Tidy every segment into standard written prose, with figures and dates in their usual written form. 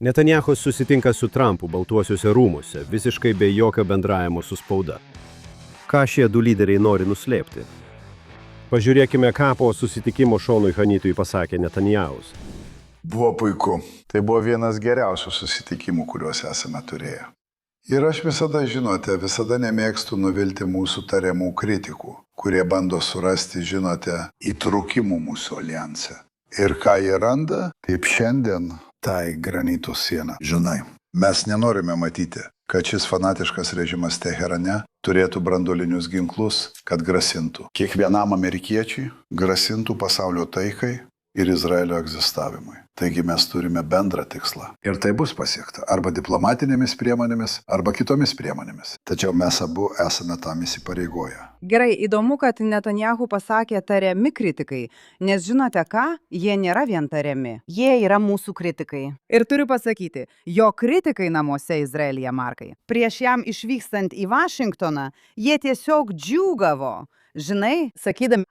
Netanyahu susitinka su Trumpu Baltuosiuose rūmuose, visiškai be jokio bendravimo su spauda. Ką šie du lyderiai nori nuslėpti? Pažiūrėkime, ką po susitikimo Šonui Hanytui pasakė Netanyahus. Buvo puiku. Tai buvo vienas geriausių susitikimų, kuriuos esame turėję. Ir aš visada nemėgstu nuvilti mūsų tariamų kritikų, kurie bando surasti, įtrūkimų mūsų alijanse. Ir ką jie randa, taip šiandien tai granito siena. Mes nenorime matyti, kad šis fanatiškas režimas Teherane turėtų branduolinius ginklus, kad grasintų kiekvienam amerikiečiui, grasintų pasaulio taikai ir Izraelio egzistavimui. Taigi mes turime bendrą tikslą. Ir tai bus pasiekta arba diplomatinėmis priemonėmis, arba kitomis priemonėmis. Tačiau mes abu esame tam įsipareigoję. Gerai, įdomu, kad Netanyahu pasakė tariami kritikai, nes žinote ką, jie nėra vien tariami. Jie yra mūsų kritikai. Ir turiu pasakyti, jo kritikai namuose Izraelyje, Markai. Prieš jam išvykstant į Vašingtoną, jie tiesiog džiūgavo. Žinai, sakydami,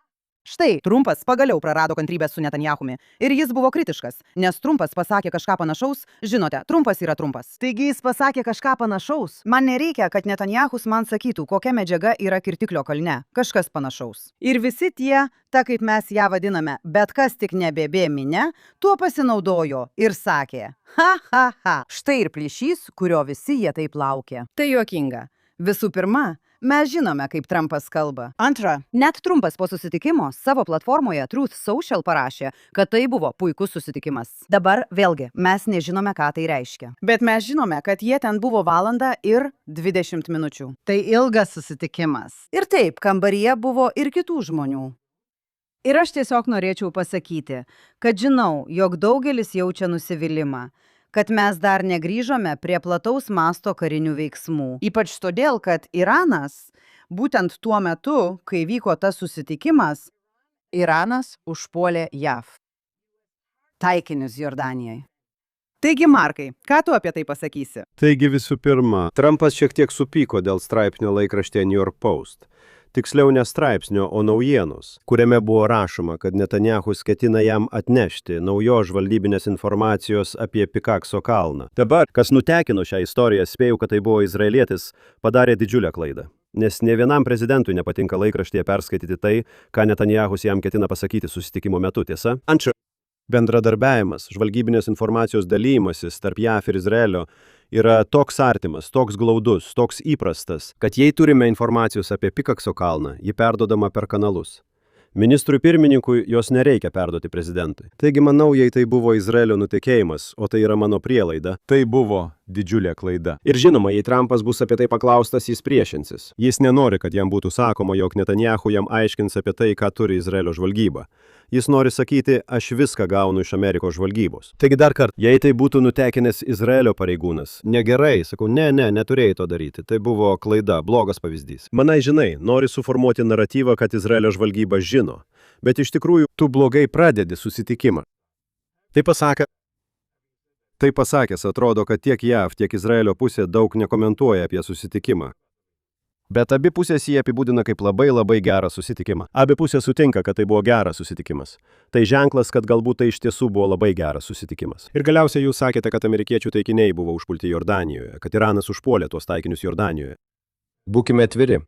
štai, Trumpas pagaliau prarado kantrybę su Netanyahumi. Ir jis buvo kritiškas, nes Trumpas pasakė kažką panašaus. Žinote, Trumpas yra Trumpas. Taigi jis pasakė kažką panašaus. Man nereikia, kad Netanyahus man sakytų, kokia medžiaga yra kirtiklio kalne. Kažkas panašaus. Ir visi tie, kaip mes ją vadiname, bet kas tik nebebė minė, tuo pasinaudojo ir sakė, ha, štai ir plyšys, kurio visi jie taip laukia. Tai juokinga. Visų pirma, mes žinome, kaip Trumpas kalba. Antra, net Trumpas po susitikimo savo platformoje Truth Social parašė, kad tai buvo puikus susitikimas. Dabar vėlgi, mes nežinome, ką tai reiškia. Bet mes žinome, kad jie ten buvo 1:20 minučių. Tai ilgas susitikimas. Ir taip, kambaryje buvo ir kitų žmonių. Ir aš tiesiog norėčiau pasakyti, kad žinau, jog daugelis jaučia nusivylimą, kad mes dar negrįžome prie plataus masto karinių veiksmų. Ypač todėl, kad Iranas, būtent tuo metu, kai vyko tas susitikimas, Iranas užpuolė JAV. Taikinius Jordanijai. Taigi, Markai, ką tu apie tai pasakysi? Taigi visų pirma, Trumpas šiek tiek supyko dėl straipsnio laikraštyje New York Post. Tiksliau ne straipsnio, o naujienos, kuriame buvo rašoma, kad Netanyahus ketina jam atnešti naujos žvalgybinės informacijos apie Pikakso kalną. Dabar, kas nutekino šią istoriją, spėjau, kad tai buvo izraelietis, padarė didžiulę klaidą. Nes ne vienam prezidentui nepatinka laikraštyje perskaityti tai, ką Netanyahus jam ketina pasakyti susitikimo metu, tiesa? Antra, bendradarbiavimas, žvalgybinės informacijos dalymasis tarp JAV ir Izraelio yra toks artimas, toks glaudus, toks įprastas, kad jei turime informacijos apie Pikakso kalną, ji perdodama per kanalus. Ministrui pirmininkui jos nereikia perduoti prezidentui. Taigi manau, jei tai buvo Izraelio nutekėjimas, o tai yra mano prielaida, tai buvo didžiulė klaida. Ir žinoma, jei Trumpas bus apie tai paklaustas, jis priešinsis. Jis nenori, kad jam būtų sakoma, jog Netanyahu jam aiškins apie tai, ką turi Izraelio žvalgyba. Jis nori sakyti, aš viską gaunu iš Amerikos žvalgybos. Taigi dar kartą, jei tai būtų nutekinęs Izraelio pareigūnas, negerai, sakau, neturėjai to daryti, tai buvo klaida, blogas pavyzdys. Manai, žinai, nori suformuoti naratyvą, kad Izraelio žvalgyba žino, bet iš tikrųjų tu blogai pradedi susitikimą. Tai pasakęs, atrodo, kad tiek JAV, tiek Izraelio pusė daug nekomentuoja apie susitikimą. Bet abi pusės jį apibūdina kaip labai gerą susitikimą. Abi pusės sutinka, kad tai buvo geras susitikimas. Tai ženklas, kad galbūt tai iš tiesų buvo labai geras susitikimas. Ir galiausiai jūs sakėte, kad amerikiečių taikiniai buvo užpulti Jordanijoje, kad Iranas užpuolė tuos taikinius Jordanijoje. Būkime atviri.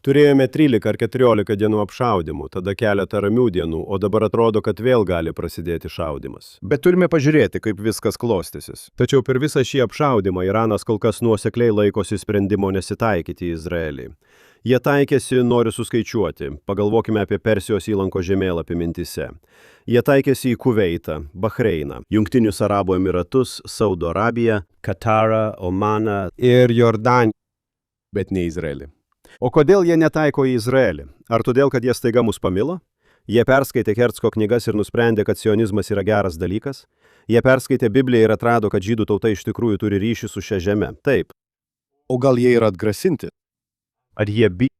Turėjome 13 ar 14 dienų apšaudimų, tada keletą ramių dienų, o dabar atrodo, kad vėl gali prasidėti šaudimas. Bet turime pažiūrėti, kaip viskas klostysis. Tačiau per visą šį apšaudimą Iranas kol kas nuosekliai laikosi sprendimo nesitaikyti į Izraelį. Jie taikėsi, noriu suskaičiuoti, pagalvokime apie Persijos įlanko žemėlapį mintyse. Jie taikėsi į Kuveitą, Bahreiną, Jungtinius Arabų Emiratus, Saudo Arabiją, Katarą, Omaną ir Jordaniją, bet ne Izraelį. O kodėl jie netaiko į Izraelį? Ar todėl, kad jie staiga mus pamilo? Jie perskaitė Herzko knygas ir nusprendė, kad sionizmas yra geras dalykas? Jie perskaitė Bibliją ir atrado, kad žydų tauta iš tikrųjų turi ryšį su šia žeme? Taip. O gal jie yra atgrasinti? Ar jie bijo?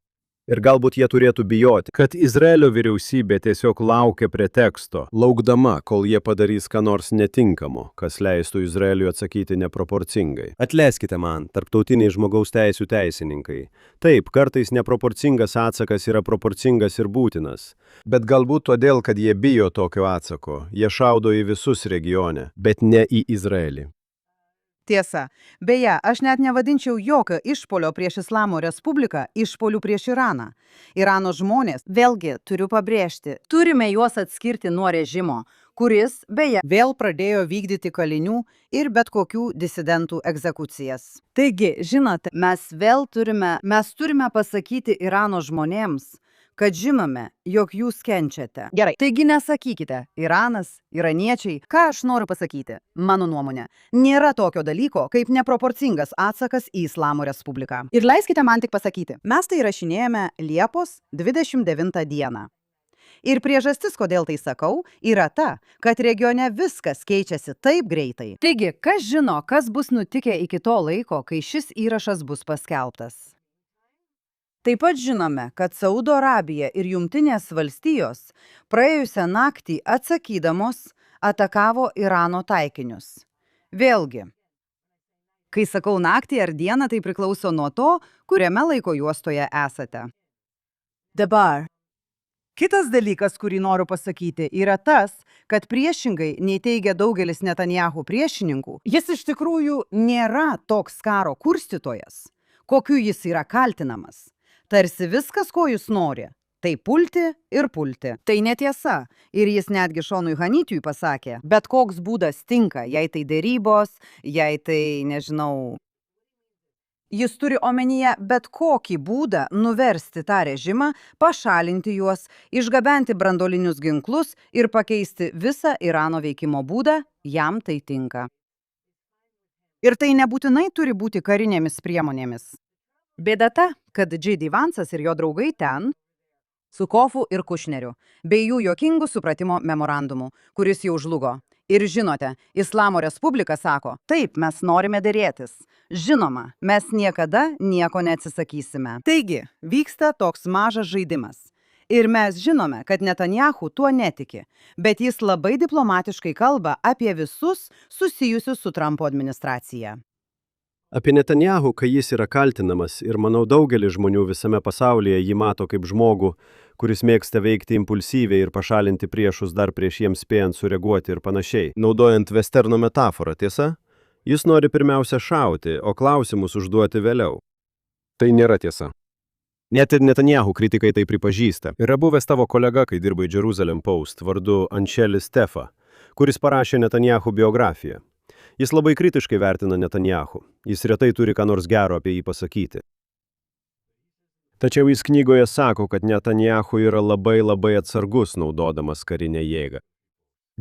Ir galbūt jie turėtų bijoti, kad Izraelio vyriausybė tiesiog laukia preteksto, laukdama, kol jie padarys ką nors netinkamo, kas leistų Izraeliui atsakyti neproporcingai. Atleiskite man, tarptautiniai žmogaus teisių teisininkai. Taip, kartais neproporcingas atsakas yra proporcingas ir būtinas. Bet galbūt todėl, kad jie bijo tokio atsako, jie šaudo į visus regione, bet ne į Izraelį. Tiesa. Beje, aš net nevadinčiau jokio išpolio prieš Islamo Respubliką išpolių prieš Iraną. Irano žmonės, vėlgi turiu pabrėžti, turime juos atskirti nuo režimo, kuris, beje, vėl pradėjo vykdyti kalinių ir bet kokių disidentų egzekucijas. Taigi, žinote, mes turime pasakyti Irano žmonėms, kad žinome, jog jūs kenčiate. Gerai. Taigi nesakykite, Iranas, iraniečiai, ką aš noriu pasakyti. Mano nuomonė, nėra tokio dalyko, kaip neproporcingas atsakas į Islamo Respubliką. Ir leiskite man tik pasakyti, mes tai rašinėjame Liepos 29 dieną. Ir priežastis, kodėl tai sakau, yra ta, kad regione viskas keičiasi taip greitai. Taigi, kas žino, kas bus nutikę iki to laiko, kai šis įrašas bus paskelbtas. Taip pat žinome, kad Saudo Arabija ir Jungtinės valstijos praėjusią naktį atsakydamos atakavo Irano taikinius. Vėlgi, kai sakau naktį ar dieną, tai priklauso nuo to, kuriame laiko juostoje esate. Dabar. Kitas dalykas, kurį noriu pasakyti, yra tas, kad priešingai nei teigia daugelis Netanyahu priešininkų, jis iš tikrųjų nėra toks karo kurstytojas, kokiu jis yra kaltinamas. Tarsi viskas, ko jis nori, tai pulti ir pulti. Tai netiesa. Ir jis netgi Šonui Hanityjui pasakė, bet koks būdas tinka, jei tai dėrybos, jei tai, nežinau. Jis turi omenyje bet kokį būdą nuversti tą režimą, pašalinti juos, išgabenti branduolinius ginklus ir pakeisti visą Irano veikimo būdą, jam tai tinka. Ir tai nebūtinai turi būti karinėmis priemonėmis. Bėda ta, kad J.D. Vansas ir jo draugai ten, su Kofu ir Kušneriu, bei jų juokingų supratimo memorandumu, kuris jau žlugo. Ir žinote, Islamo Respublika sako, taip, mes norime dėrėtis. Žinoma, mes niekada nieko neatsisakysime. Taigi, vyksta toks mažas žaidimas. Ir mes žinome, kad Netanyahu tuo netiki, bet jis labai diplomatiškai kalba apie visus susijusius su Trumpo administracija. Apie Netanyahu, kai jis yra kaltinamas ir manau daugelis žmonių visame pasaulyje jį mato kaip žmogų, kuris mėgsta veikti impulsyviai ir pašalinti priešus dar prieš jiems spėjant sureaguoti ir panašiai. Naudojant vesterno metaforą, tiesa? Jis nori pirmiausia šauti, o klausimus užduoti vėliau. Tai nėra tiesa. Net ir Netanyahu kritikai tai pripažįsta. Yra buvęs tavo kolega, kai dirbai Jerusalem Post, vardu Anšelis Tefa, kuris parašė Netanyahu biografiją. Jis labai kritiškai vertina Netanyahu. Jis retai turi ką nors gero apie jį pasakyti. Tačiau jis knygoje sako, kad Netanyahu yra labai atsargus naudodamas karinę jėgą.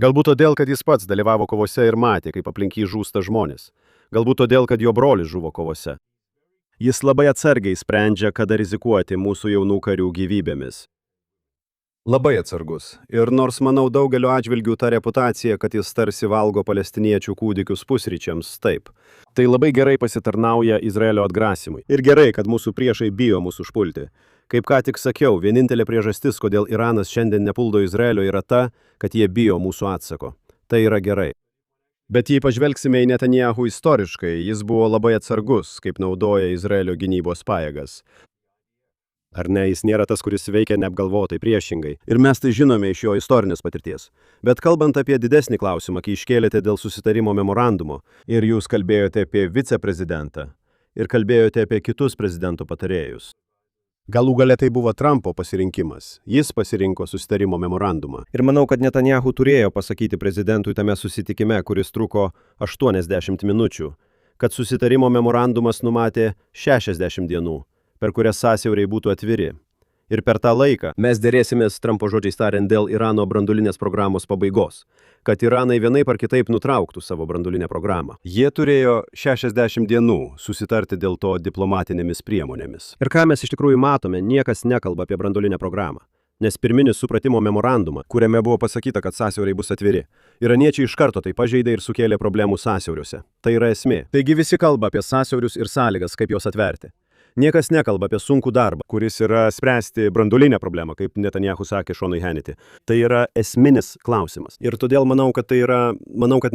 Galbūt todėl, kad jis pats dalyvavo kovose ir matė, kaip aplink jį žūsta žmonės. Galbūt todėl, kad jo brolis žuvo kovose. Jis labai atsargiai sprendžia, kada rizikuoti mūsų jaunų karių gyvybėmis. Labai atsargus. Ir nors manau daugelio atžvilgių ta reputacija, kad jis tarsi valgo palestiniečių kūdikius pusryčiams, taip. Tai labai gerai pasitarnauja Izraelio atgrasimui. Ir gerai, kad mūsų priešai bijo mūsų užpulti. Kaip ką tik sakiau, vienintelė priežastis, kodėl Iranas šiandien nepuldo Izraelio, yra ta, kad jie bijo mūsų atsako. Tai yra gerai. Bet jei pažvelgsime į Netanyahu istoriškai, jis buvo labai atsargus, kaip naudoja Izraelio gynybos pajėgas. Ar ne, jis nėra tas, kuris veikia neapgalvotai, priešingai. Ir mes tai žinome iš jo istorinės patirties. Bet kalbant apie didesnį klausimą, kai iškėlėte dėl susitarimo memorandumo, ir jūs kalbėjote apie viceprezidentą, ir kalbėjote apie kitus prezidento patarėjus. Galų gale tai buvo Trumpo pasirinkimas. Jis pasirinko susitarimo memorandumą. Ir manau, kad Netanyahu turėjo pasakyti prezidentui tame susitikime, kuris truko 80 minučių, kad susitarimo memorandumas numatė 60 dienų. Per kurias sąsiauriai būtų atviri. Ir per tą laiką mes dėrėsimės, Trumpo žodžiais tariant, dėl Irano branduolinės programos pabaigos, kad Iranai vienaip ar kitaip nutrauktų savo branduolinę programą. Jie turėjo 60 dienų susitarti dėl to diplomatinėmis priemonėmis. Ir ką mes iš tikrųjų matome, niekas nekalba apie branduolinę programą. Nes pirminis supratimo memorandumą, kuriame buvo pasakyta, kad sąsiauriai bus atviri, iraniečiai iš karto tai pažeidė ir sukėlė problemų sąsiauriuose. Tai yra esmė. Taigi visi kalba apie sąsiaurius ir sąlygas, kaip juos atverti. Niekas nekalba apie sunkų darbą, kuris yra spręsti branduolinę problemą, kaip Netanyahu sakė Šonui Hannity. Tai yra esminis klausimas. Ir todėl manau, kad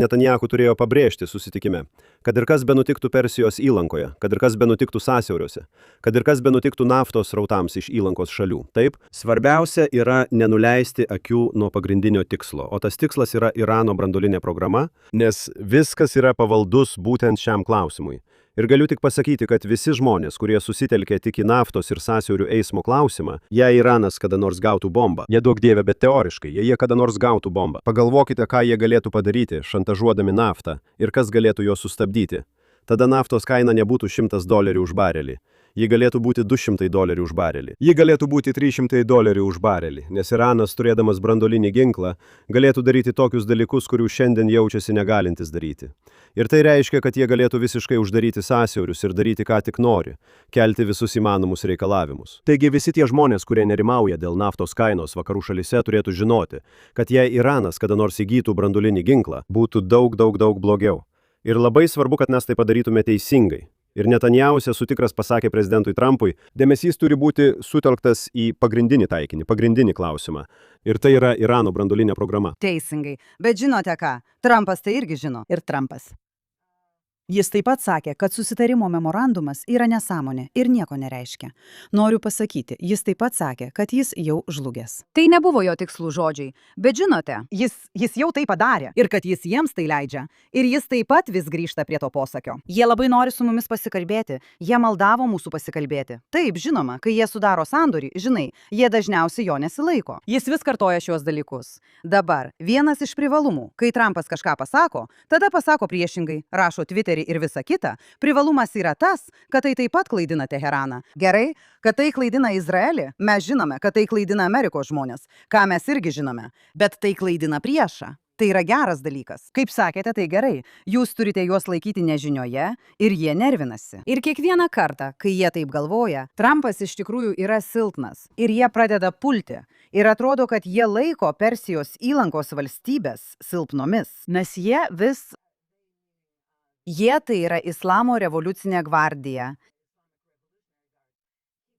Netanyahu turėjo pabrėžti susitikime, kad ir kas benutiktų Persijos įlankoje, kad ir kas benutiktų sąsiauriuose, kad ir kas benutiktų naftos srautams iš įlankos šalių. Taip, svarbiausia yra nenuleisti akių nuo pagrindinio tikslo, o tas tikslas yra Irano branduolinė programa, nes viskas yra pavaldus būtent šiam klausimui. Ir galiu tik pasakyti, kad visi žmonės, kurie susitelkė tik į naftos ir sąsiaurių eismo klausimą, jei Iranas kada nors gautų bombą, neduok dieve, bet teoriškai, jei jie kada nors gautų bombą, pagalvokite, ką jie galėtų padaryti, šantažuodami naftą ir kas galėtų juos sustabdyti. Tada naftos kaina nebūtų $100 už barelį. Ji galėtų būti $200 už barelį. Ji galėtų būti $300 už barelį, nes Iranas, turėdamas branduolinį ginklą, galėtų daryti tokius dalykus, kurių šiandien jaučiasi negalintis daryti. Ir tai reiškia, kad jie galėtų visiškai uždaryti sąsiaurius ir daryti, ką tik nori, kelti visus įmanomus reikalavimus. Taigi visi tie žmonės, kurie nerimauja dėl naftos kainos vakarų šalyse, turėtų žinoti, kad jei Iranas kada nors įgytų branduolinį ginklą, būtų daug blogiau. Ir labai svarbu, kad mes tai padarytume teisingai. Ir Netanyahu, esu tikras, pasakė prezidentui Trumpui, dėmesys turi būti sutelktas į pagrindinį taikinį, pagrindinį klausimą. Ir tai yra Irano branduolinė programa. Teisingai. Bet žinote ką? Trumpas tai irgi žino. Ir Trumpas. Jis taip pat sakė, kad susitarimo memorandumas yra nesąmonė ir nieko nereiškia. Noriu pasakyti, jis taip pat sakė, kad jis jau žlugęs. Tai nebuvo jo tikslų žodžiai, bet žinote, jis jau tai padarė ir kad jis jiems tai leidžia. Ir jis taip pat vis grįžta prie to posakio. Jie labai nori su mumis pasikalbėti, jie maldavo mūsų pasikalbėti. Taip, žinoma, kai jie sudaro sandorį, žinai, jie dažniausiai jo nesilaiko. Jis vis kartoja šios dalykus. Dabar, vienas iš privalumų, kai Trumpas kažką pasako, tada pasako priešingai, rašo Twitter'į ir visa kita, privalumas yra tas, kad tai taip pat klaidina Teheraną. Gerai, kad tai klaidina Izraelį, mes žinome, kad tai klaidina Amerikos žmonės, ką mes irgi žinome, bet tai klaidina priešą. Tai yra geras dalykas. Kaip sakėte, tai gerai, jūs turite juos laikyti nežinioje ir jie nervinasi. Ir kiekvieną kartą, kai jie taip galvoja, Trumpas iš tikrųjų yra silpnas ir jie pradeda pulti. Ir atrodo, kad jie laiko Persijos įlankos valstybės silpnomis, nes Jie tai yra Islamo revoliucinė gvardija.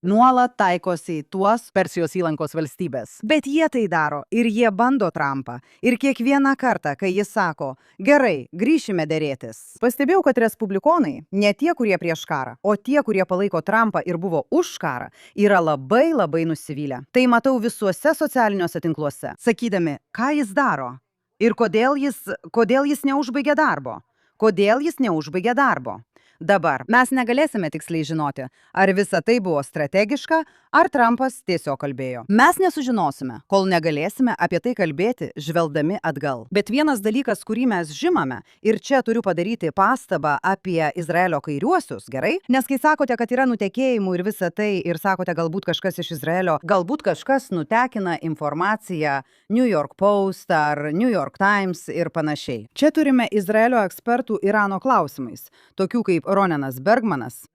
Nuolat taikosi į tuos Persijos įlankos valstybės. Bet jie tai daro ir jie bando Trumpą. Ir kiekvieną kartą, kai jis sako, gerai, grįšime derėtis. Pastebėjau, kad respublikonai, ne tie, kurie prieš karą, o tie, kurie palaiko Trumpą ir buvo už karą, yra labai nusivylę. Tai matau visuose socialiniuose tinkluose, sakydami, ką jis daro ir kodėl jis neužbaigė darbo. Kodėl jis neužbaigė darbo? Dabar mes negalėsime tiksliai žinoti, ar visa tai buvo strategiška, ar Trumpas tiesiog kalbėjo. Mes nesužinosime, kol negalėsime apie tai kalbėti, žvelgdami atgal. Bet vienas dalykas, kurį mes žinome, ir čia turiu padaryti pastabą apie Izraelio kairiuosius, gerai? Nes kai sakote, kad yra nutekėjimų ir visa tai, ir sakote, galbūt kažkas iš Izraelio, galbūt kažkas nutekina informaciją New York Post ar New York Times ir panašiai. Čia turime Izraelio ekspertų Irano klausimais, tokių kaip Ronenas Bergmanas,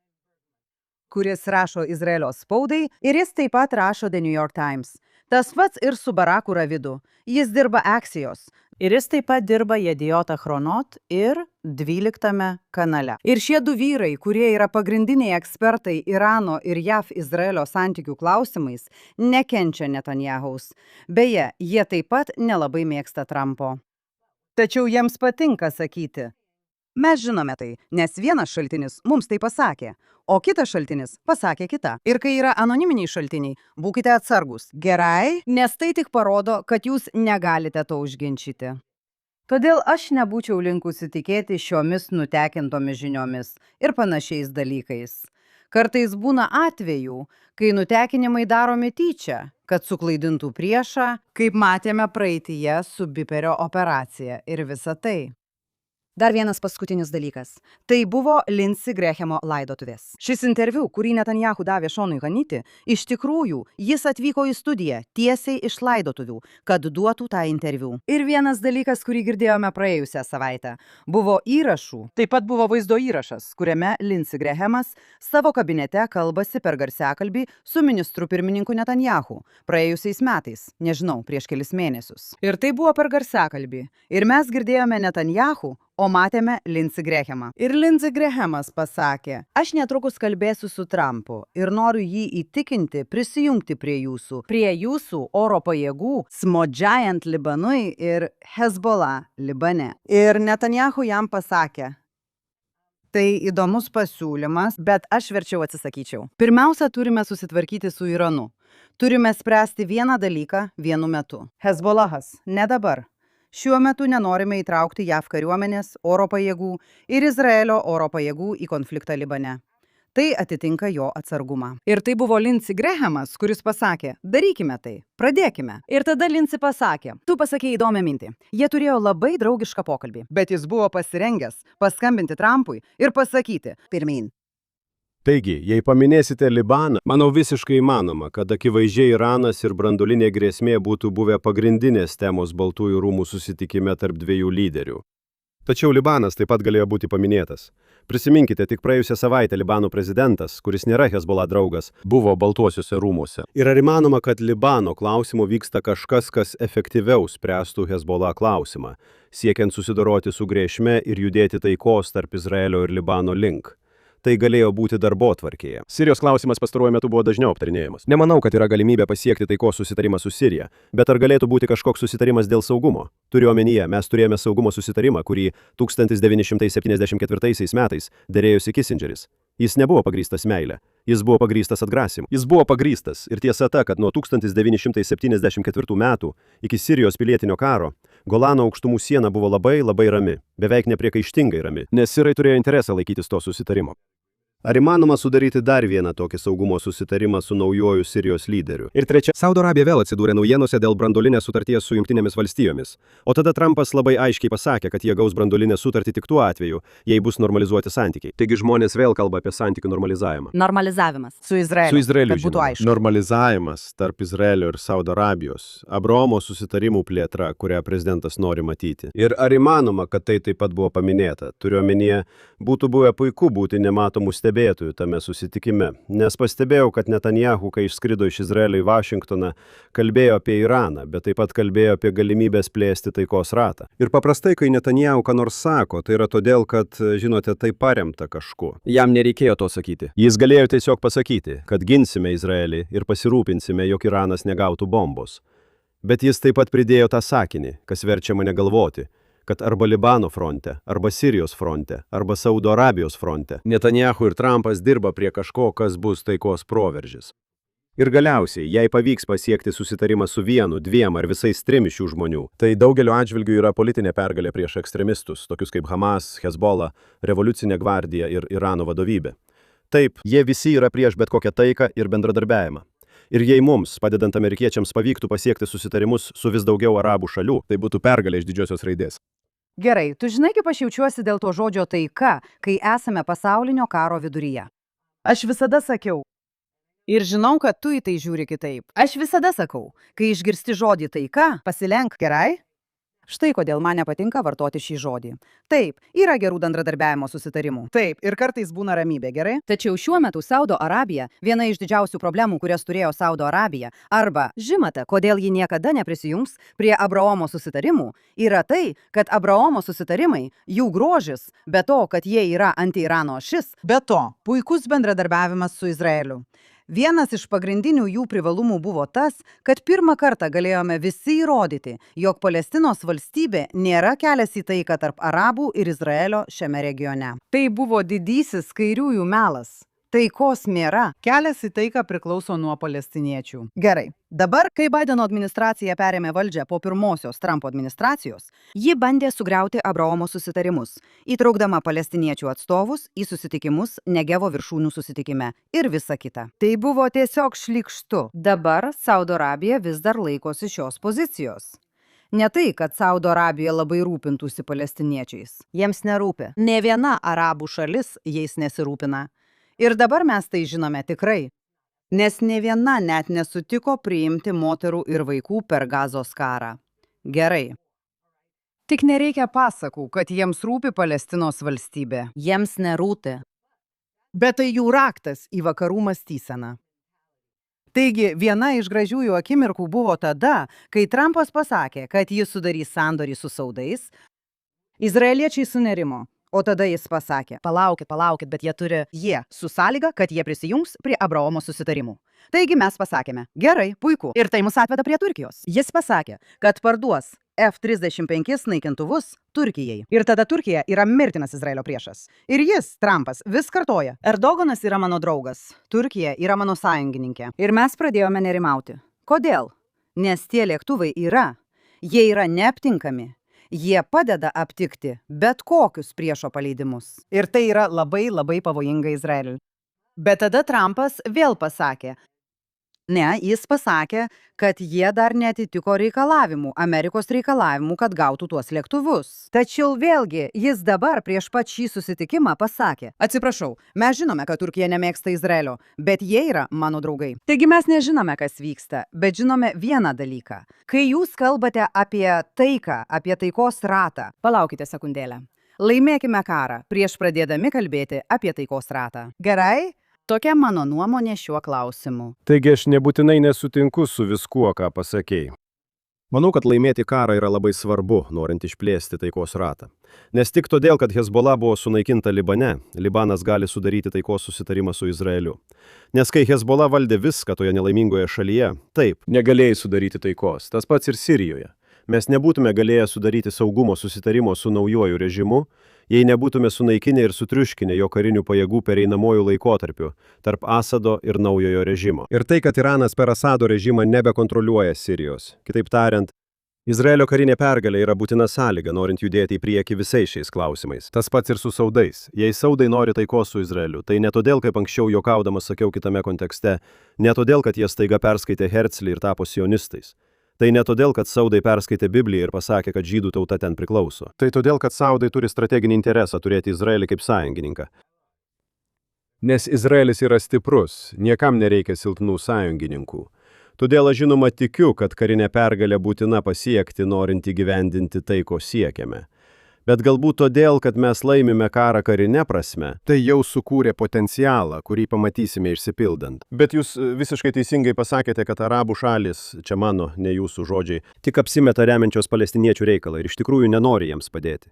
kuris rašo Izraelio spaudai, ir jis taip pat rašo The New York Times. Tas pats ir su Baraku Ravidu. Jis dirba Axios. Ir jis taip pat dirba Jediot Achronot ir 12 kanale. Ir šie du vyrai, kurie yra pagrindiniai ekspertai Irano ir JAV-Izraelio santykių klausimais, nekenčia Netanyahaus. Beje, jie taip pat nelabai mėgsta Trumpo. Tačiau jiems patinka sakyti. Mes žinome tai, nes vienas šaltinis mums tai pasakė, o kitas šaltinis pasakė kitą. Ir kai yra anoniminiai šaltiniai, būkite atsargus. Gerai, nes tai tik parodo, kad jūs negalite to užginčyti. Todėl aš nebūčiau linkusi tikėti šiomis nutekintomis žiniomis ir panašiais dalykais. Kartais būna atvejų, kai nutekinimai daromi tyčia, kad suklaidintų priešą, kaip matėme praeityje su Biperio operacija ir visa tai. Dar vienas paskutinis dalykas. Tai buvo Lindsey Grahamo laidotuvės. Šis interviu, kurį Netanyahu davė Šonui Hannity, iš tikrųjų jis atvyko į studiją tiesiai iš laidotuvių, kad duotų tą interviu. Ir vienas dalykas, kurį girdėjome praėjusią savaitę, buvo įrašų. Taip pat buvo vaizdo įrašas, kuriame Lindsey Grahamas savo kabinete kalbasi per garsiakalbį su ministru pirmininku Netanyahu praėjusiais metais, nežinau, prieš kelis mėnesius. Ir tai buvo per garsiakalbį. Ir mes girdėjome Netanyahu, o matėme Lindsey Grahamą. Ir Lindsey Grahamas pasakė, aš netrukus kalbėsiu su Trumpu ir noriu jį įtikinti prisijungti prie jūsų oro pajėgų smodžiajant Libanui ir Hezbollah Libane. Ir Netanyahu jam pasakė, tai įdomus pasiūlymas, bet aš verčiau atsisakyčiau. Pirmiausia, turime susitvarkyti su Iranu. Turime spręsti vieną dalyką vienu metu. Hezbollahas, ne dabar. Šiuo metu nenorime įtraukti JAV kariuomenės, oro pajėgų ir Izraelio oro pajėgų į konfliktą Libane. Tai atitinka jo atsargumą. Ir tai buvo Lindsey Grahamas, kuris pasakė, darykime tai, pradėkime. Ir tada Lindsey pasakė, tu pasakei įdomią mintį. Jie turėjo labai draugišką pokalbį, bet jis buvo pasirengęs paskambinti Trumpui ir pasakyti, pirmyn. Taigi, jei paminėsite Libaną, manau visiškai įmanoma, kad akivaizdžiai Iranas ir branduolinė grėsmė būtų buvę pagrindinės temos Baltųjų rūmų susitikime tarp dviejų lyderių. Tačiau Libanas taip pat galėjo būti paminėtas. Prisiminkite, tik praėjusią savaitę Libano prezidentas, kuris nėra Hezbollah draugas, buvo Baltuosiuose rūmuose. Ir ar įmanoma, kad Libano klausimu vyksta kažkas, kas efektyviau spręstų Hezbollah klausimą, siekiant susidoroti su grėsme ir judėti taikos tarp Izraelio ir Libano link? Tai galėjo būti darbotvarkėje. Sirijos klausimas pastaruoju metu buvo dažniau aptarinėjamas. Nemanau, kad yra galimybė pasiekti taikos susitarimą su Sirija, bet ar galėtų būti kažkoks susitarimas dėl saugumo? Turiu omenyje, mes turėjome saugumo susitarimą, kurį 1974 metais derėjosi Kissingeris. Jis nebuvo pagrįstas meile, jis buvo pagrįstas atgrasimu. Jis buvo pagrįstas ir tiesa ta, kad nuo 1974 metų iki Sirijos pilietinio karo Golano aukštumų siena buvo labai rami, beveik nepriekaištingai rami, nes sirai turėjo interesą laikytis to susitarimo. Ar įmanoma sudaryti dar vieną tokį saugumo susitarimą su naujuoju Sirijos lyderiu? Ir trečia, Saudo Arabija vėl atsidūrė naujienose dėl branduolinės sutarties su Jungtinėmis valstijomis. O tada Trumpas labai aiškiai pasakė, kad jie gaus branduolinę sutartį tik tuo atveju, jei bus normalizuoti santykiai. Taigi žmonės vėl kalba apie santykių normalizavimą. Normalizavimas su Izraeliu, kad būtų aišku. Normalizavimas tarp Izraelio ir Saudo Arabijos. Abraomo susitarimų plėtra, kurią prezidentas nori matyti. Ir ar įmanoma, kad tai taip pat buvo paminėta? Turiu omenyje, būtų buvę puiku būti nematomų stebėtojų tame susitikime, nes pastebėjau, kad Netanyahu, kai išskrido iš Izraelio į Vašingtoną, kalbėjo apie Iraną, bet taip pat kalbėjo apie galimybės plėsti taikos ratą. Ir paprastai, kai Netanyahu ką nors sako, tai yra todėl, kad, žinote, tai paremta kažkuo. Jam nereikėjo to sakyti. Jis galėjo tiesiog pasakyti, kad ginsime Izraelį ir pasirūpinsime, jog Iranas negautų bombos. Bet jis taip pat pridėjo tą sakinį, kas verčia mane galvoti, kad arba Libano fronte, arba Sirijos fronte, arba Saudo Arabijos fronte Netanyahu ir Trumpas dirba prie kažko, kas bus taikos proveržis. Ir galiausiai, jei pavyks pasiekti susitarimą su vienu, dviem ar visais trim iš šių žmonių, tai daugeliu atžvilgių yra politinė pergalė prieš ekstremistus, tokius kaip Hamas, Hezbollah, Revoliucinė gvardija ir Irano vadovybė. Taip, jie visi yra prieš bet kokią taiką ir bendradarbiavimą. Ir jei mums, padedant amerikiečiams, pavyktų pasiekti susitarimus su vis daugiau arabų šalių, tai būtų pergalė iš didžiosios raidės. Gerai, tu žinai, kaip aš jaučiuosi dėl to žodžio taika, kai esame pasaulinio karo viduryje. Aš visada sakiau. Ir žinau, kad tu į tai žiūri kitaip. Aš visada sakau, kai išgirsti žodį taika, pasilenk, gerai? Štai kodėl man nepatinka vartoti šį žodį. Taip, yra gerų bendradarbiavimo susitarimų. Taip, ir kartais būna ramybė, gerai? Tačiau šiuo metu Saudo Arabija, viena iš didžiausių problemų, kurias turėjo Saudo Arabija, arba, žinote, kodėl ji niekada neprisijungs prie Abraomo susitarimų, yra tai, kad Abraomo susitarimai, jų grožis, be to, kad jie yra anti-Irano ašis, be to, puikus bendradarbiavimas su Izraeliu. Vienas iš pagrindinių jų privalumų buvo tas, kad pirmą kartą galėjome visi įrodyti, jog Palestinos valstybė nėra kelias į taiką tarp arabų ir Izraelio šiame regione. Tai buvo didysis kairiųjų melas. Taikos nėra. Kelias į taiką priklauso nuo palestiniečių. Gerai. Dabar, kai Baideno administracija perėmė valdžią po pirmosios Trumpo administracijos, ji bandė sugriauti Abraomo susitarimus, įtraukdama palestiniečių atstovus į susitikimus Negevo viršūnių susitikime ir visa kita. Tai buvo tiesiog šlykštu. Dabar Saudo Arabija vis dar laikosi šios pozicijos. Ne tai, kad Saudo Arabija labai rūpintųsi palestiniečiais. Jiems nerūpi. Nė viena arabų šalis jais nesirūpina. Ir dabar mes tai žinome tikrai, nes nė viena net nesutiko priimti moterų ir vaikų per Gazos karą. Gerai. Tik nereikia pasakų, kad jiems rūpi Palestinos valstybė. Jiems nerūpi. Bet tai jų raktas į vakarų mąstyseną. Taigi, viena iš gražiųjų akimirkų buvo tada, kai Trumpas pasakė, kad jis sudarys sandorį su saudais, Izraeliečiai sunerimo. O tada jis pasakė, palaukit, bet jie su sąlyga, kad jie prisijungs prie Abraomo susitarimų. Taigi mes pasakėme, gerai, puiku. Ir tai mus atveda prie Turkijos. Jis pasakė, kad parduos F-35 naikintuvus Turkijai. Ir tada Turkija yra mirtinas Izraelio priešas. Ir jis, Trumpas, vis kartoja, Erdoganas yra mano draugas, Turkija yra mano sąjungininkė. Ir mes pradėjome nerimauti. Kodėl? Nes tie lėktuvai jie yra neaptinkami. Jie padeda aptikti bet kokius priešo paleidimus. Ir tai yra labai, labai pavojinga Izraeliui. Bet tada Trumpas vėl pasakė, jis pasakė, kad jie dar neatitiko reikalavimų, Amerikos reikalavimų, kad gautų tuos lėktuvus. Tačiau vėlgi, jis dabar prieš pat šį susitikimą pasakė, atsiprašau, mes žinome, kad Turkija nemėgsta Izraelio, bet jie yra mano draugai. Taigi mes nežinome, kas vyksta, bet žinome vieną dalyką. Kai jūs kalbate apie taiką, apie taikos ratą, palaukite sekundėlę. Laimėkime karą, prieš pradėdami kalbėti apie taikos ratą. Gerai? Tokia mano nuomonė šiuo klausimu. Taigi aš nebūtinai nesutinku su viskuo, ką pasakėjai. Manau, kad laimėti karą yra labai svarbu, norint išplėsti taikos ratą. Nes tik todėl, kad Hezbollah buvo sunaikinta Libane, Libanas gali sudaryti taikos susitarimą su Izraeliu. Nes kai Hezbollah valdė viską toje nelaimingoje šalyje, taip, negalėjai sudaryti taikos, tas pats ir Sirijoje. Mes nebūtume galėję sudaryti saugumo susitarimo su naujuoju režimu, jei nebūtume sunaikinę ir sutriuškinę jo karinių pajėgų pereinamojų laikotarpių tarp Asado ir naujojo režimo. Ir tai, kad Iranas per Asado režimą nebekontroliuoja Sirijos. Kitaip tariant, Izraelio karinė pergalė yra būtina sąlyga, norint judėti į priekį visais šiais klausimais. Tas pats ir su saudais. Jei saudai nori taikos su Izraeliu, tai ne todėl, kaip anksčiau juokaudamas sakiau kitame kontekste, ne todėl, kad jie staiga perskaitė Herzlį ir tapo sionistais. Tai ne todėl, kad saudai perskaitė Bibliją ir pasakė, kad žydų tauta ten priklauso. Tai todėl, kad saudai turi strateginį interesą turėti Izraelį kaip sąjungininką. Nes Izraelis yra stiprus, niekam nereikia silpnų sąjungininkų. Todėl aš žinoma tikiu, kad karinė pergalė būtina pasiekti, norint įgyvendinti tai, ko siekiame. Bet galbūt todėl, kad mes laimime karą karinę prasme, tai jau sukūrė potencialą, kurį pamatysime išsipildant. Bet jūs visiškai teisingai pasakėte, kad arabų šalis, čia mano, ne jūsų žodžiai, tik apsimeta remiančios palestiniečių reikalą ir iš tikrųjų nenori jiems padėti.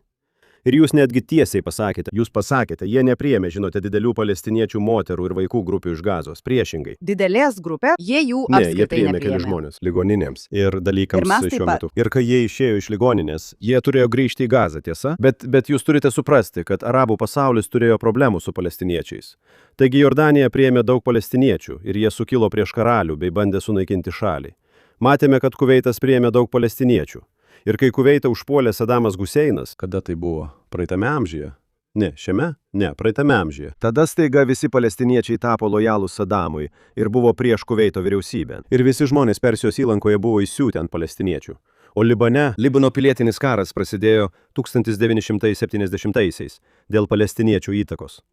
Ir jūs netgi tiesiai pasakėte, jie nepriėmė, žinote, didelių palestiniečių moterų ir vaikų grupių iš Gazos, priešingai. Didelės grupė, jie jų apskritai jie priėmė keli žmonės, ligoninėms ir dalykams šiuo metu. Ir kai jie išėjo iš ligoninės, jie turėjo grįžti į Gazą, tiesa? Bet jūs turite suprasti, kad arabų pasaulis turėjo problemų su palestiniečiais. Taigi Jordanija priėmė daug palestiniečių ir jie sukilo prieš karalių bei bandė sunaikinti šalį. Matėme, kad Kuveitas priėmė daug palestiniečių. Ir kai Kuveitą užpuolė Sadamas Huseinas, kada tai buvo? Praeitame amžiuje? Ne, šiame? Ne, praeitame amžiuje. Tada staiga visi palestiniečiai tapo lojalūs Sadamui ir buvo prieš Kuveito vyriausybę. Ir visi žmonės Persijos įlankoje buvo įsiutę ant palestiniečių. O Libano pilietinis karas prasidėjo 1970-aisiais dėl palestiniečių įtakos.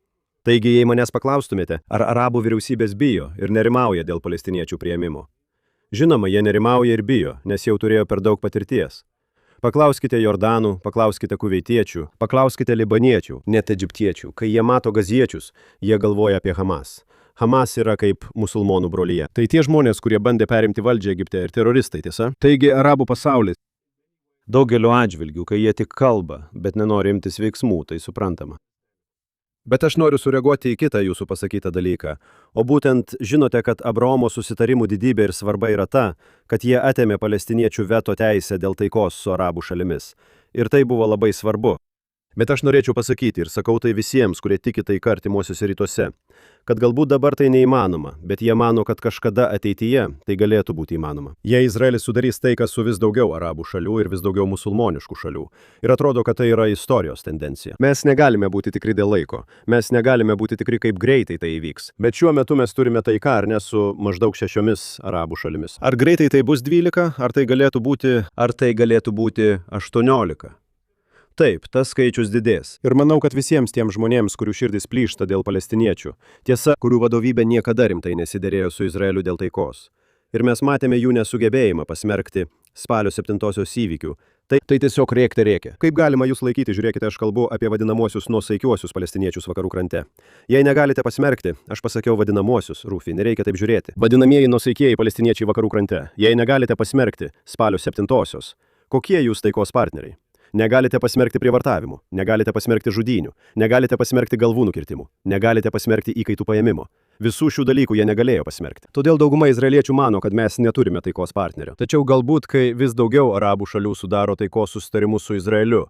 Taigi, jei manęs paklaustumėte, ar arabų vyriausybės bijo ir nerimauja dėl palestiniečių priėmimo? Žinoma, jie nerimauja ir bijo, nes jau turėjo per daug patirties. Paklauskite Jordanų, paklauskite kuveitiečių, paklauskite libaniečių, net egiptiečių. Kai jie mato gaziečius, jie galvoja apie Hamas. Hamas yra kaip musulmonų brolyje. Tai tie žmonės, kurie bandė perimti valdžią Egipte ir teroristai, tiesa? Taigi arabų pasaulis. Daugeliu atžvilgių, kai jie tik kalba, bet nenori imtis veiksmų, tai suprantama. Bet aš noriu sureaguoti į kitą jūsų pasakytą dalyką. O būtent žinote, kad Abraomo susitarimų didybė ir svarba yra ta, kad jie atėmė palestiniečių veto teisę dėl taikos su arabų šalimis. Ir tai buvo labai svarbu. Bet aš norėčiau pasakyti ir sakau tai visiems, kurie tiki taika artimuosiuose rytuose, kad galbūt dabar tai neįmanoma, bet jie mano, kad kažkada ateityje tai galėtų būti įmanoma. Jei Izraelis sudarys taiką su vis daugiau arabų šalių ir vis daugiau musulmoniškų šalių. Ir atrodo, kad tai yra istorijos tendencija. Mes negalime būti tikri dėl laiko. Mes negalime būti tikri, kaip greitai tai įvyks. Bet šiuo metu mes turime taiką ar ne su maždaug 6 arabų šalimis. Ar greitai tai bus 12, ar tai galėtų būti 18? Taip, tas skaičius didės. Ir manau, kad visiems tiems žmonėms, kurių širdis plyšta dėl palestiniečių, tiesa, kurių vadovybė niekada rimtai nesiderėjo su Izraeliu dėl taikos. Ir mes matėme jų nesugebėjimą pasmerkti spalio 7-osios įvykių. Tai tiesiog rėkia. Kaip galima jūs laikyti, žiūrėkite, aš kalbu apie vadinamuosius nuosaikiuosius palestiniečius vakarų krante. Jei negalite pasmerkti, aš pasakiau vadinamuosius, Rūfi, nereikia taip žiūrėti. Vadinamieji nuosaikieji palestiniečiai vakarų krante. Jei negalite pasmerkti spalio 7-osios, kokie jūs taikos partneriai? Negalite pasmerkti prievartavimų, negalite pasmerkti žudynių, negalite pasmerkti galvų nukirtimų, negalite pasmerkti įkaitų paėmimo. Visų šių dalykų jie negalėjo pasmerkti. Todėl dauguma izraeliečių mano, kad mes neturime taikos partnerio. Tačiau galbūt, kai vis daugiau arabų šalių sudaro taikos susitarimus su Izraeliu,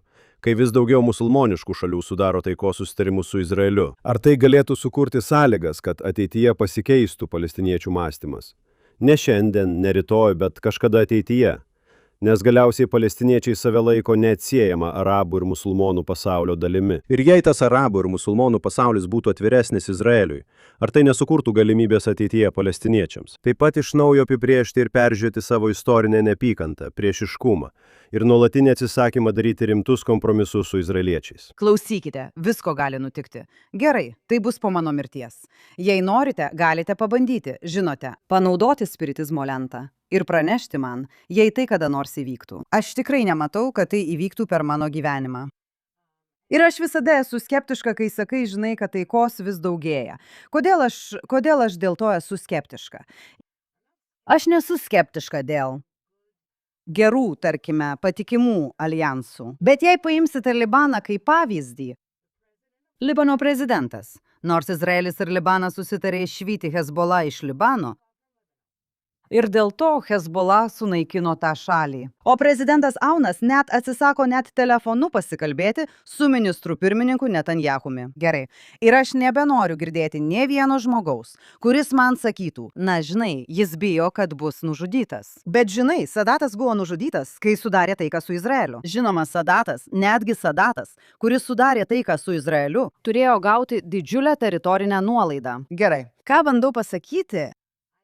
kai vis daugiau musulmoniškų šalių sudaro taikos susitarimus su Izraeliu, ar tai galėtų sukurti sąlygas, kad ateityje pasikeistų palestiniečių mąstymas? Ne šiandien, ne rytoj, bet kažkada ateityje. Nes galiausiai palestiniečiai save laiko neatsiejama arabų ir musulmonų pasaulio dalimi. Ir jei tas arabų ir musulmonų pasaulis būtų atviresnis Izraeliui, ar tai nesukurtų galimybės ateityje palestiniečiams? Taip pat iš naujo apibrėžti ir peržiūrėti savo istorinę neapykantą, priešiškumą ir nuolatinį atsisakymą daryti rimtus kompromisus su izraeliečiais. Klausykite, visko gali nutikti. Gerai, tai bus po mano mirties. Jei norite, galite pabandyti, žinote, panaudoti spiritizmo lentą. Ir pranešti man, jei tai kada nors įvyktų. Aš tikrai nematau, kad tai įvyktų per mano gyvenimą. Ir aš visada esu skeptiška, kai sakai, žinai, kad taikos vis daugėja. Kodėl aš dėl to esu skeptiška? Aš nesu skeptiška dėl gerų, tarkime, patikimų aljansų. Bet jei paimsite Libaną kaip pavyzdį, Libano prezidentas, nors Izraelis ir Libanas susitarė išvyti Hezbollah iš Libano, ir dėl to Hezbollah sunaikino tą šalį. O prezidentas Aunas net atsisako net telefonu pasikalbėti su ministru pirmininku Netanyahumi. Gerai. Ir aš nebenoriu girdėti nė vieno žmogaus, kuris man sakytų, na žinai, jis bijo, kad bus nužudytas. Bet žinai, Sadatas buvo nužudytas, kai sudarė taiką su Izraeliu. Žinoma, netgi Sadatas, kuris sudarė taiką su Izraeliu, turėjo gauti didžiulę teritorinę nuolaidą. Gerai. Ką bandau pasakyti?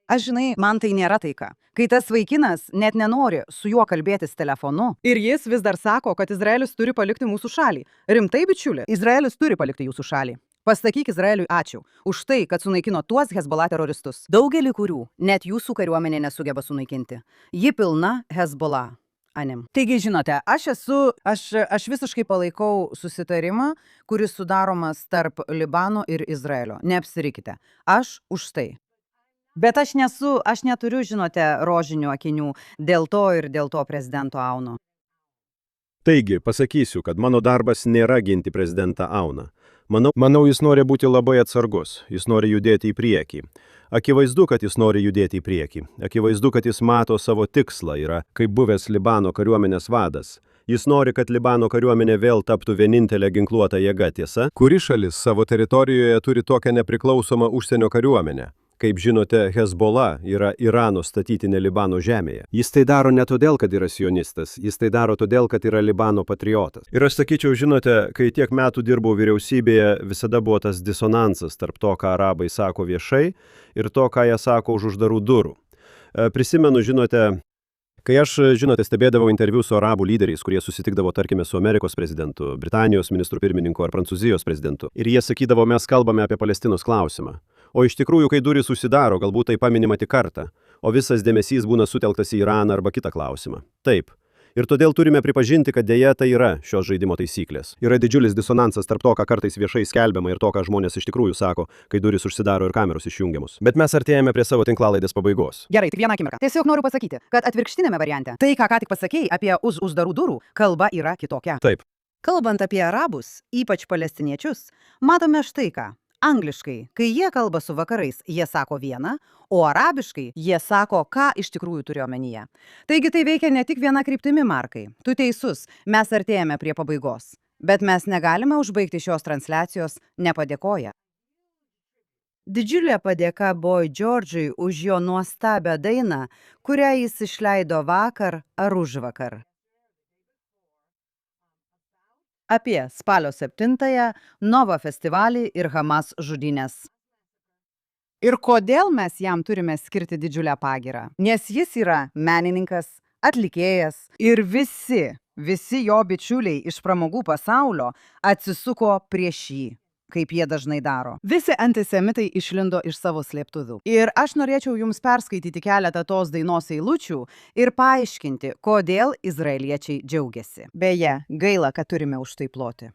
Aš žinai, man tai nėra taika. Kai tas vaikinas net nenori su juo kalbėtis telefonu ir jis vis dar sako, kad Izraelis turi palikti mūsų šalį. Rimtai, bičiuli, Izraelis turi palikti jūsų šalį. Pasakyk Izraeliui ačiū už tai, kad sunaikino tuos Hezbollah teroristus. Daugelį kurių net jūsų kariuomenė nesugeba sunaikinti. Ji pilna Hezbollah. Anim. Taigi, žinote, aš visiškai palaikau susitarimą, kuris sudaromas tarp Libano ir Izraelio. Neapsirikite. Aš už tai. Bet aš neturiu, žinote, rožinių akinių dėl to prezidento Auno. Taigi, pasakysiu, kad mano darbas nėra ginti prezidentą Auną. Manau, jis nori būti labai atsargus, jis nori judėti į priekį. Akivaizdu, kad jis nori judėti į priekį. Akivaizdu, kad jis mato savo tikslą, yra kaip buvęs Libano kariuomenės vadas. Jis nori, kad Libano kariuomenė vėl taptų vienintelė ginkluota jėga, tiesa? Kuri šalis savo teritorijoje turi tokią nepriklausomą užsienio kariuomenę? Kaip žinote, Hezbollah yra Irano statytinė Libano žemėje. Jis tai daro ne todėl, kad yra sionistas, jis tai daro todėl, kad yra Libano patriotas. Ir aš sakyčiau, žinote, kai tiek metų dirbau vyriausybėje, visada buvo tas disonansas tarp to, ką arabai sako viešai ir to, ką jie sako už uždarų durų. Prisimenu, žinote, kai aš, stebėdavau interviu su arabų lyderiais, kurie susitikdavo, tarkime, su Amerikos prezidentu, Britanijos ministru pirmininku ar Prancūzijos prezidentu, ir jie sakydavo, mes kalbame apie Palestinos klausimą. O iš tikrųjų, kai durys užsidaro, galbūt tai paminima tik kartą, o visas dėmesys būna sutelktas į Iraną arba kitą klausimą. Taip. Ir todėl turime pripažinti, kad dėja tai yra šios žaidimo taisyklės. Yra didžiulis disonansas tarp to, ką kartais viešai skelbiama ir to, ką žmonės iš tikrųjų sako, kai durys užsidaro ir kameros išjungiamos. Bet mes artėjame prie savo tinklalaidės pabaigos. Gerai, tik vieną akimirką. Tiesiog noriu pasakyti, kad atvirkštinėme variante tai, ką tik pasakėjai apie už uždarų durų, kalba yra kitokia. Taip. Kalbant apie arabus, ypač palestiniečius, matome štai ką. Angliškai, kai jie kalba su vakarais, jie sako vieną, o arabiškai jie sako, ką iš tikrųjų turi omenyje. Taigi tai veikia ne tik viena kryptimi, Markai. Tu teisus, mes artėjame prie pabaigos. Bet mes negalime užbaigti šios transliacijos nepadėkoję. Didžiulė padėka Boy George'ui už jo nuostabią dainą, kurią jis išleido vakar ar užvakar. Apie spalio 7-ąją, Nova festivalį ir Hamas žudynes. Ir kodėl mes jam turime skirti didžiulę pagirą? Nes jis yra menininkas, atlikėjas ir visi jo bičiuliai iš pramogų pasaulio atsisuko prieš jį, kaip jie dažnai daro. Visi antisemitai išlindo iš savo slėptuvių. Ir aš norėčiau jums perskaityti keletą tos dainos eilučių ir paaiškinti, kodėl izraeliečiai džiaugiasi. Beje, gaila, kad turime už tai ploti.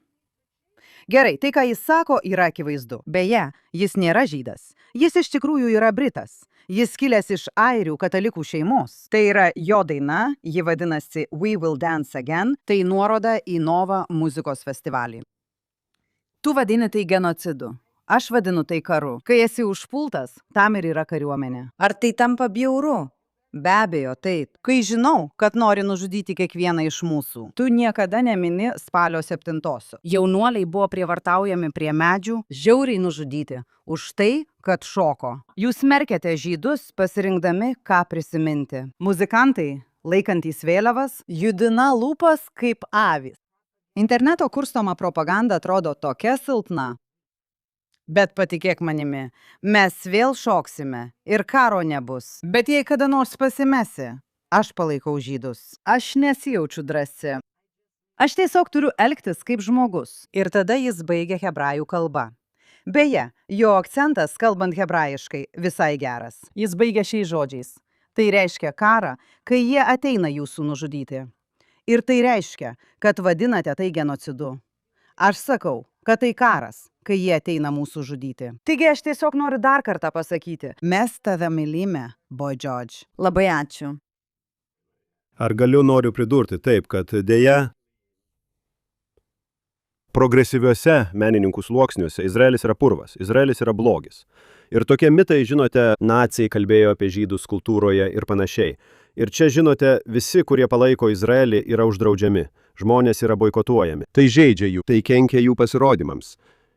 Gerai, tai, ką jis sako, yra akivaizdu. Beje, jis nėra žydas. Jis iš tikrųjų yra britas. Jis kilęs iš airių katalikų šeimos. Tai yra jo daina, ji vadinasi We Will Dance Again, tai nuoroda į Nova muzikos festivalį. Tu vadini tai genocidu. Aš vadinu tai karu. Kai esi užpultas, tam ir yra kariuomenė. Ar tai tampa bjauru? Be abejo, taip. Kai žinau, kad nori nužudyti kiekvieną iš mūsų. Tu niekada nemini spalio 7-osios. Jaunuoliai buvo prievartaujami prie medžių, žiauriai nužudyti. Už tai, kad šoko. Jūs smerkiate žydus, pasirinkdami, ką prisiminti. Muzikantai, laikantys vėliavas, judina lūpas kaip avys. Interneto kurstoma propaganda atrodo tokia silpna. Bet patikėk manimi, mes vėl šoksime ir karo nebus. Bet jei kada nors pasimesi, aš palaikau žydus. Aš nesijaučiu drąsi. Aš tiesiog turiu elgtis kaip žmogus. Ir tada jis baigia hebrajų kalbą. Beje, jo akcentas, kalbant hebrajiškai, visai geras. Jis baigia šiais žodžiais. Tai reiškia karą, kai jie ateina jūsų nužudyti. Ir tai reiškia, kad vadinate tai genocidu. Aš sakau, kad tai karas, kai jie ateina mūsų žudyti. Taigi aš tiesiog noriu dar kartą pasakyti. Mes tave mylime, Boy George. Labai ačiū. Ar noriu pridurti taip, kad dėja progresyviuose menininkų sluoksniuose Izraelis yra purvas, Izraelis yra blogis. Ir tokie mitai, žinote, naciai kalbėjo apie žydus kultūroje ir panašiai. Ir čia, žinote, visi, kurie palaiko Izraelį, yra uždraudžiami. Žmonės yra boikotuojami. Tai žeidžia jų, tai kenkia jų pasirodymams.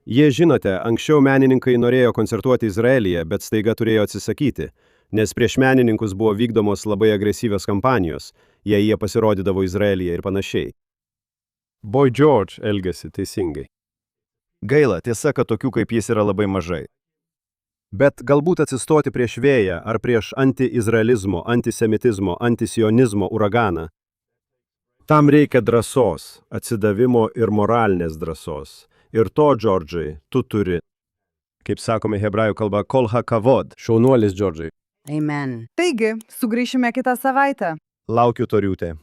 Jie, žinote, anksčiau menininkai norėjo koncertuoti Izraelyje, bet staiga turėjo atsisakyti, nes prieš menininkus buvo vykdomos labai agresyvios kampanijos, jei jie pasirodydavo Izraelyje ir panašiai. Boy George elgėsi teisingai. Gaila, tiesa, kad tokių kaip jis yra labai mažai. Bet galbūt atsistoti prieš vėją ar prieš anti-izraelizmo, antisemitizmo, antisionizmo uraganą. Tam reikia drąsos, atsidavimo ir moralinės drąsos. Ir to, Džordžai, tu turi. Kaip sakome hebrajų kalba, kol hakavod. Šaunuolis, Džordžai. Amen. Taigi, sugrįšime kitą savaitę. Laukiu toriūtė.